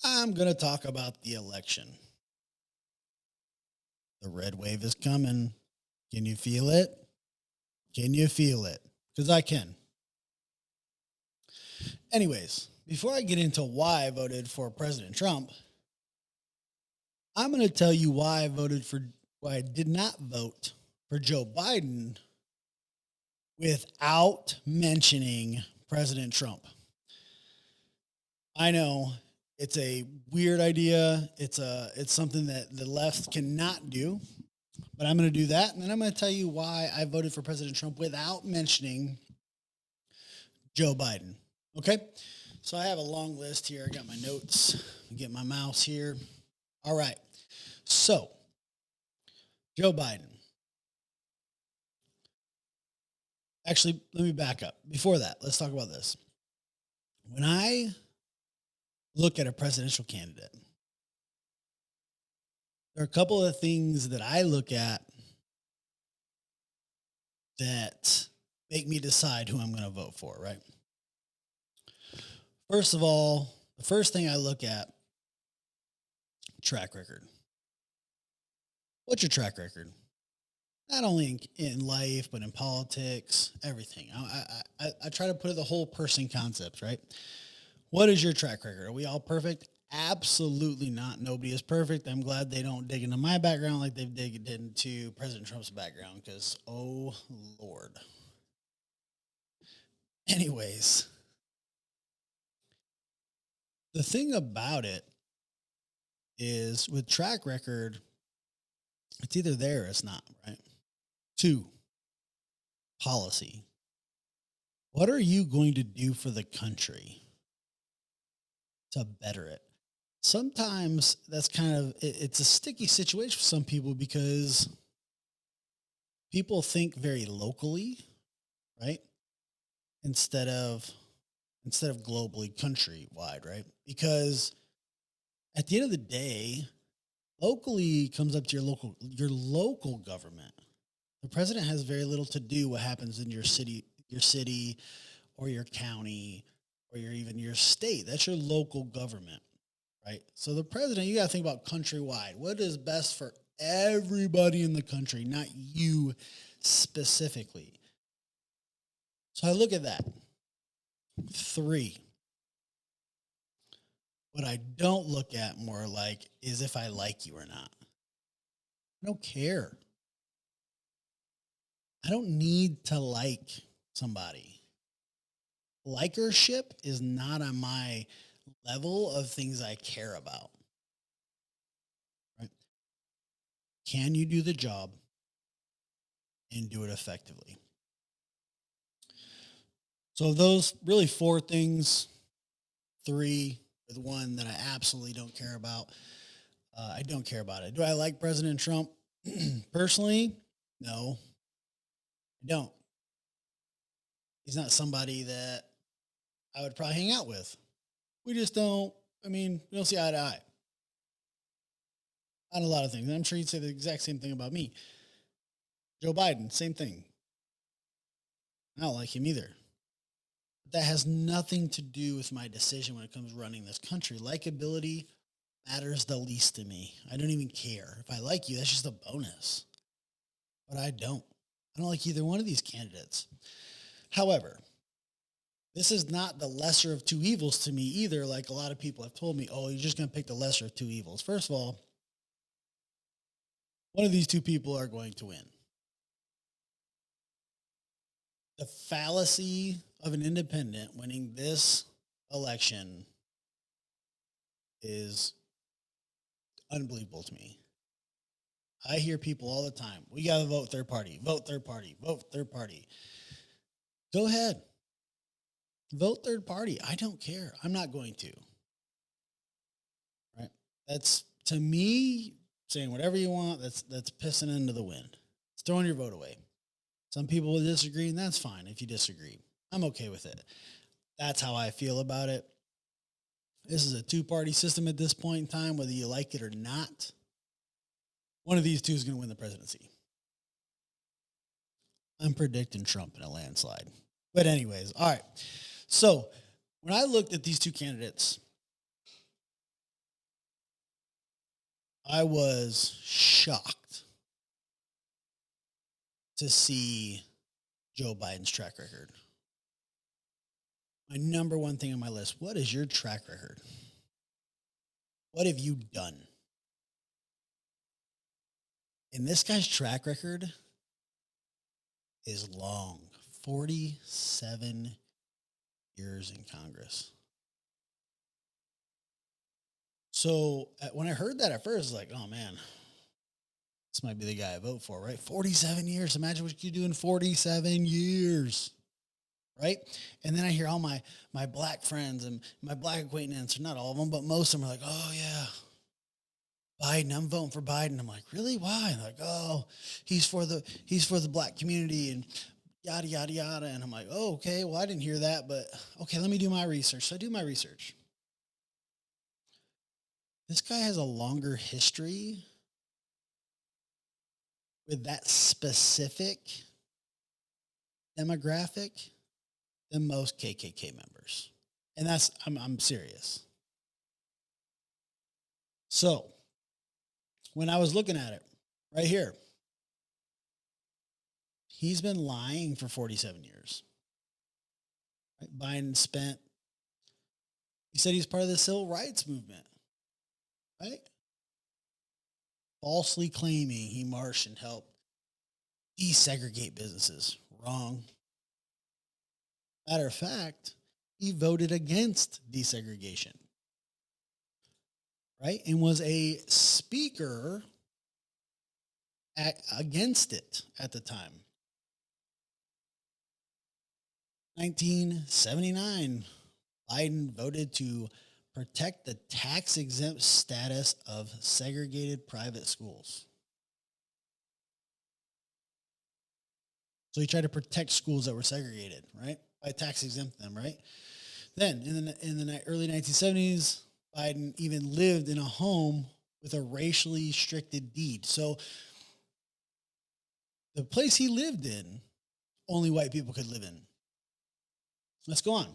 I'm going to talk about the election. The red wave is coming. Can you feel it? Can you feel it? Because I can. Anyways, before I get into why I voted for President Trump, I'm going to tell you why I did not vote for Joe Biden without mentioning President Trump. I know it's a weird idea. It's something that the left cannot do. But I'm going to do that. And then I'm going to tell you why I voted for President Trump without mentioning Joe Biden. Okay. So I have a long list here. I got my notes, get my mouse here. All right. So, Joe Biden. Actually, let me back up. Before that, let's talk about this. When I look at a presidential candidate, there are a couple of things that I look at that make me decide who I'm going to vote for, right? First of all, the first thing I look at, track record. What's your track record? Not only in life, but in politics, everything. I try to put it the whole person concept, right? What is your track record? Are we all perfect? Absolutely not. Nobody is perfect. I'm glad they don't dig into my background like they've digged into President Trump's background because, oh, Lord. Anyways, the thing about it is with track record, it's either there or it's not, right? Two, policy. What are you going to do for the country to better it? Sometimes that's it's a sticky situation for some people because people think very locally, right? Instead of globally countrywide, right? Because at the end of the day, locally comes up to your local government. The president has very little to do what happens in your city or your county or even your state. That's your local government, right? So the president, you got to think about countrywide. What is best for everybody in the country, not you specifically. So I look at that. Three, what I don't look at more like is if I like you or not. I don't care. I don't need to like somebody. Likership is not on my level of things I care about. Right? Can you do the job and do it effectively? So those really four things, three with one that I absolutely don't care about. I don't care about it. Do I like President Trump personally? No, I don't. He's not somebody that I would probably hang out with. We just don't. I mean, we don't see eye to eye on a lot of things. And I'm sure you'd say the exact same thing about me. Joe Biden, same thing. I don't like him either. That has nothing to do with my decision when it comes to running this country. Likability matters the least to me. I don't even care. If I like you, that's just a bonus. But I don't. I don't like either one of these candidates. However, this is not the lesser of two evils to me either. Like a lot of people have told me, oh, you're just going to pick the lesser of two evils. First of all, one of these two people are going to win. The fallacy of an independent winning this election is unbelievable to me. I hear people all the time, we got to vote third party, vote third party, vote third party. Go ahead, vote third party. I don't care. I'm not going to. Right? That's to me saying whatever you want. That's pissing into the wind. It's throwing your vote away. Some people will disagree, and that's fine if you disagree. I'm okay with it. That's how I feel about it. This is a two-party system at this point in time, whether you like it or not. One of these two is going to win the presidency. I'm predicting Trump in a landslide. But anyways, all right. So when I looked at these two candidates, I was shocked to see Joe Biden's track record. My number one thing on my list, what is your track record? What have you done? And this guy's track record is long, 47 years in Congress. So when I heard that at first, I was like, oh man, this might be the guy I vote for, right? 47 years. Imagine what you do in 47 years, right? And then I hear all my black friends and my black acquaintances, not all of them, but most of them are like, oh yeah, Biden, I'm voting for Biden. I'm like, really? Why? And like, oh, he's for the black community and yada yada yada. And I'm like, oh, okay. Well, I didn't hear that, but okay, let me do my research. So I do my research. This guy has a longer history with that specific demographic than most KKK members. And that's I'm serious. So when I was looking at it right here, he's been lying for 47 years. Right? Biden spent, he said he's part of the civil rights movement, right? Falsely claiming he marched and helped desegregate businesses. Wrong. Matter of fact, he voted against desegregation, right? And was a speaker against it at the time. 1979, Biden voted to protect the tax exempt status of segregated private schools. So he tried to protect schools that were segregated, right? By tax exempt them, right? Then in the early 1970s, Biden even lived in a home with a racially restricted deed. So the place he lived in, only white people could live in. Let's go on.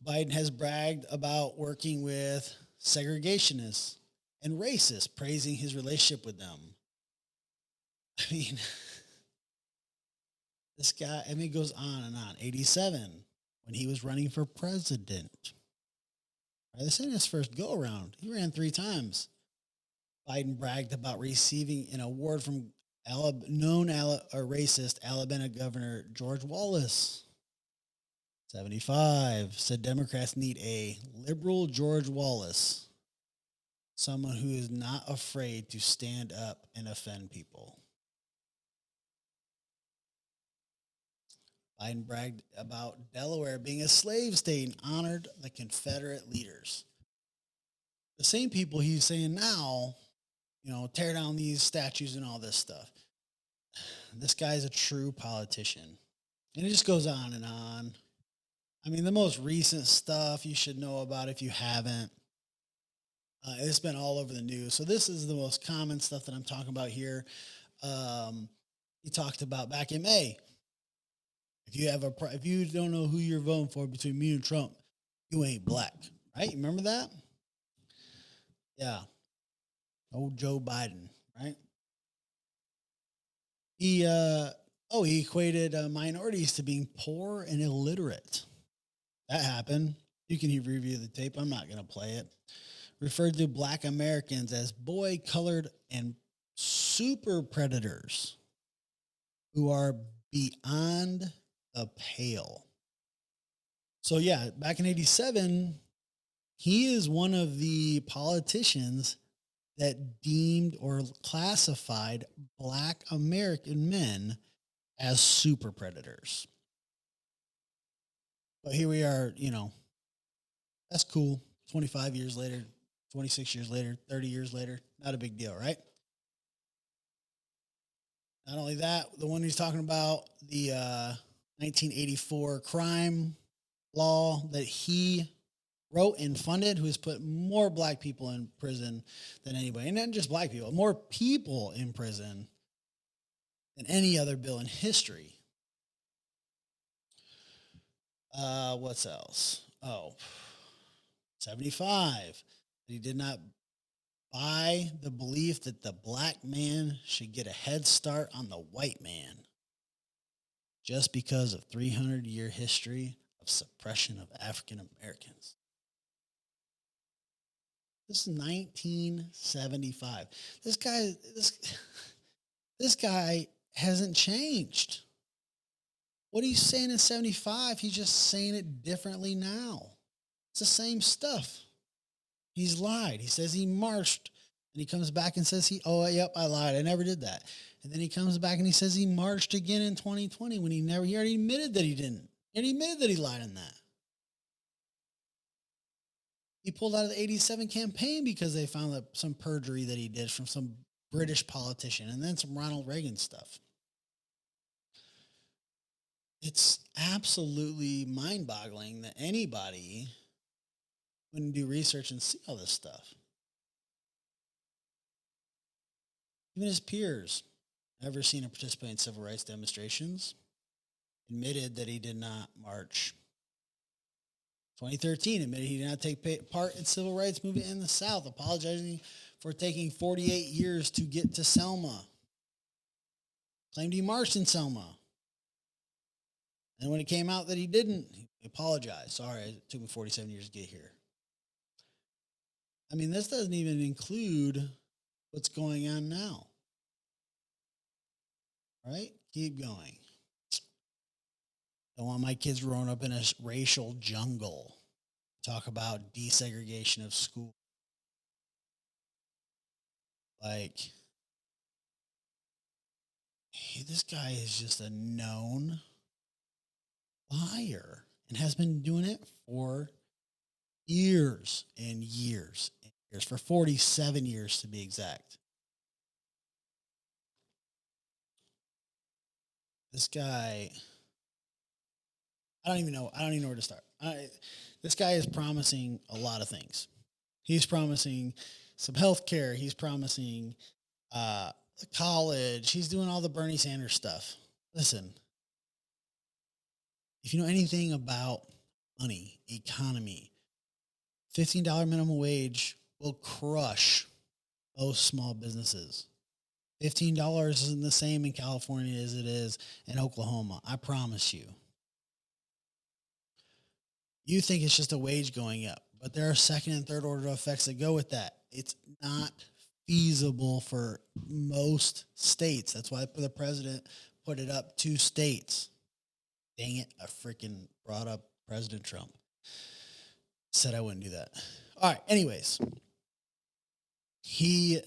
Biden has bragged about working with segregationists and racists, praising his relationship with them. I mean, this guy, I mean, it goes on and on. 87, when he was running for president. Right, this ain't his first go around. He ran 3 times. Biden bragged about receiving an award from known racist Alabama Governor George Wallace. 75 said Democrats need a liberal George Wallace, someone who is not afraid to stand up and offend people. Biden bragged about Delaware being a slave state and honored the Confederate leaders. The same people he's saying now, tear down these statues and all this stuff. This guy's a true politician. And it just goes on and on. I mean, the most recent stuff you should know about if you haven't. It's been all over the news. So this is the most common stuff that I'm talking about here. He talked about back in May. If you don't know who you're voting for between me and Trump, you ain't black, right? Remember that? Yeah. Old Joe Biden, right? He equated minorities to being poor and illiterate. That happened. You can review the tape. I'm not going to play it. Referred to black Americans as boy colored and super predators who are beyond the pale. So yeah, back in 87, he is one of the politicians that deemed or classified black American men as super predators. But here we are, that's cool. 25 years later, 26 years later, 30 years later, not a big deal, right? Not only that, the one he's talking about, the 1984 crime law that he wrote and funded, who has put more black people in prison than anybody. And not just black people, more people in prison than any other bill in history. What's else? Oh, 75. He did not by the belief that the black man should get a head start on the white man just because of 300-year history of suppression of African Americans. This is 1975. This guy, this guy hasn't changed. What he's saying in 75, he's just saying it differently now. It's the same stuff. He's lied. He says he marched, and he comes back and says yep, I lied. I never did that. And then he comes back and he says he marched again in 2020 when he already admitted that he didn't. And he admitted that he lied in that. He pulled out of the 87 campaign because they found that some perjury that he did from some British politician and then some Ronald Reagan stuff. It's absolutely mind-boggling that anybody wouldn't do research and see all this stuff. Even his peers, never seen him participate in civil rights demonstrations, admitted that he did not march. 2013 admitted he did not take part in civil rights movement in the South, apologizing for taking 48 years to get to Selma. Claimed he marched in Selma. And when it came out that he didn't, he apologized. Sorry, it took me 47 years to get here. I mean, this doesn't even include what's going on now. Right? Keep going. Don't want my kids growing up in a racial jungle. Talk about desegregation of school. Like, hey, this guy is just a known liar and has been doing it for years and years and years, for 47 years to be exact. This guy, I don't even know where to start. This guy is promising a lot of things. He's promising some health care. He's promising college. He's doing all the Bernie Sanders stuff. Listen, if you know anything about money, economy, $15 minimum wage will crush most small businesses. $15 isn't the same in California as it is in Oklahoma. I promise you. You think it's just a wage going up, but there are second and third order effects that go with that. It's not feasible for most states. That's why the president put it up to states. Dang it, I freaking brought up President Trump. Said I wouldn't do that. All right, anyways. He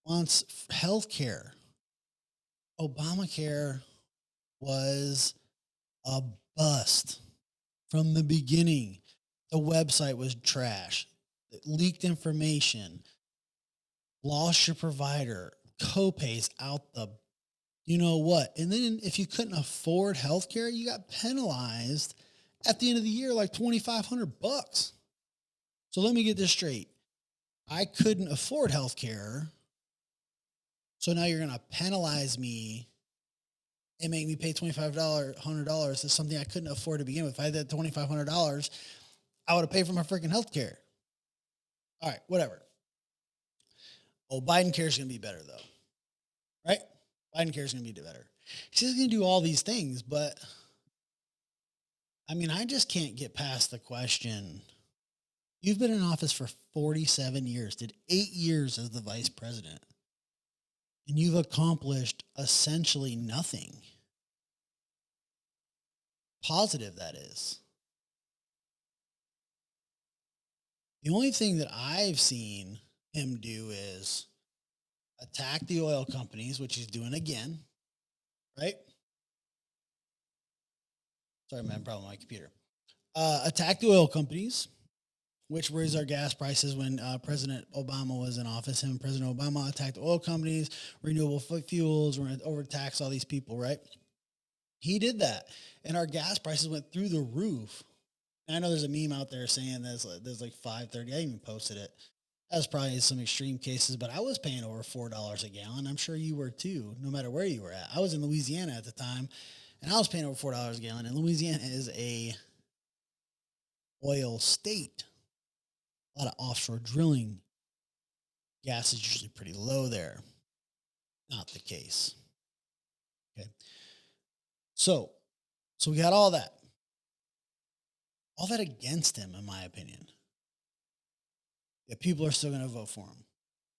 wants health care. Obamacare was a bust from the beginning. The website was trash. It leaked information. Lost your provider. Copays out the you know what. And then if you couldn't afford health care, you got penalized at the end of the year like $2,500. So let me get this straight. I couldn't afford health care. So now you're going to penalize me and make me pay $2,500 is something I couldn't afford to begin with. If I had that $2,500, I would have paid for my freaking health care. All right, whatever. Oh, Biden care is going to be better though, right? Biden care is going to be better. He's going to do all these things, but I mean, I just can't get past the question. You've been in office for 47 years, did 8 years as the vice president, and you've accomplished essentially nothing. Positive, that is. The only thing that I've seen him do is attack the oil companies, which he's doing again, right? Sorry, man, problem with my computer. Attack the oil companies, which raised our gas prices when President Obama was in office. Him and President Obama attacked the oil companies, renewable fuels, we're going to overtax all these people, right? He did that, and our gas prices went through the roof. And I know there's a meme out there saying there's like 5.30. I even posted it. That was probably some extreme cases, but I was paying over $4 a gallon. I'm sure you were too, no matter where you were at. I was in Louisiana at the time, and I was paying over $4 a gallon. And Louisiana is a oil state. A lot of offshore drilling gas is usually pretty low there. Not the case. Okay. So, so we got all that against him, in my opinion. Yeah, people are still going to vote for him.